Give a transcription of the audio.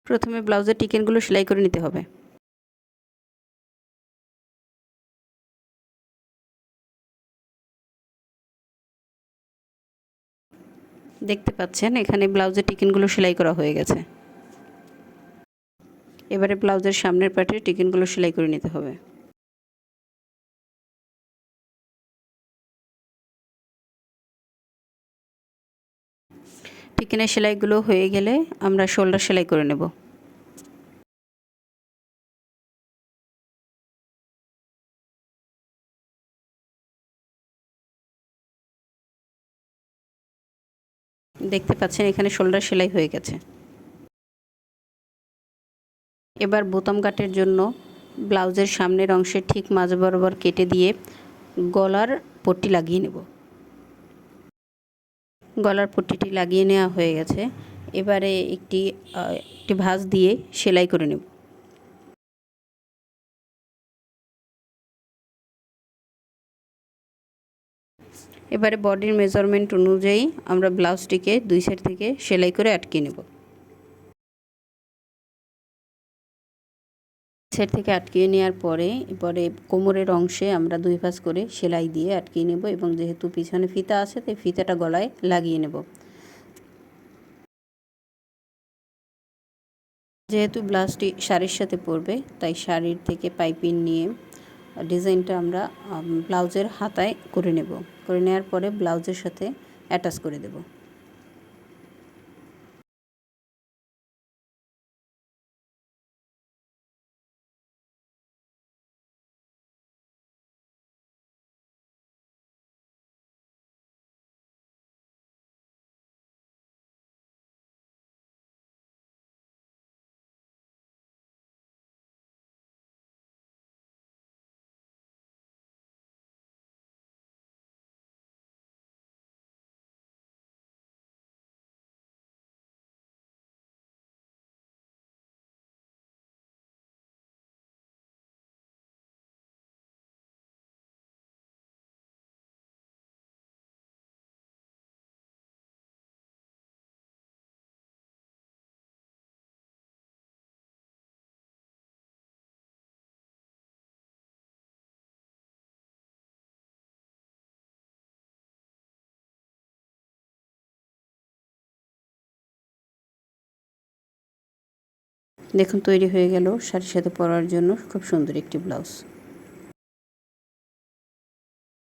প্রথমে ব্লাউজের টিকেনগুলো সেলাই করে নিতে হবে। দেখতে পাচ্ছেন এখানে ব্লাউজের টিকেনগুলো সেলাই করা হয়ে গেছে। এবারে ব্লাউজের সামনের পার্টে টিকেনগুলো সেলাই করে নিতে হবে। টিকেনের সেলাইগুলো হয়ে গেলে আমরা শোল্ডার সেলাই করে নেব। দেখতে পাচ্ছেন এখানে শোল্ডার সেলাই হয়ে গেছে। এবার বোতাম কাটের জন্য ব্লাউজের সামনের অংশে ঠিক মাঝ বরাবর কেটে দিয়ে গলার পট্টি লাগিয়ে নেব। গলার পট্টিটি লাগিয়ে নেওয়া হয়ে গেছে। এবারে একটি ভাঁজ দিয়ে সেলাই করে নেব। এবারে বডির মেজারমেন্ট অনুযায়ী আমরা ব্লাউজটিকে দুই সাইড থেকে সেলাই করে আটকে নেব। সাইড থেকে আটকিয়ে নেওয়ার পরে কোমরের অংশে আমরা দুই ভাঁজ করে সেলাই দিয়ে আটকিয়ে নেব এবং যেহেতু পিছনে ফিতা আছে তাই ফিতাটা গলায় লাগিয়ে নেব। যেহেতু ব্লাউজটি শাড়ির সাথে পরবে তাই শাড়ির থেকে পাইপিং নিয়ে ডিজাইনটা আমরা ব্লাউজের হাতায় করে নেব। করে নেওয়ার পরে ব্লাউজের সাথে অ্যাটাচ করে দেব। দেখুন তৈরি হয়ে গেল শাড়ির সাথে পরার জন্য খুব সুন্দর একটি ব্লাউজ।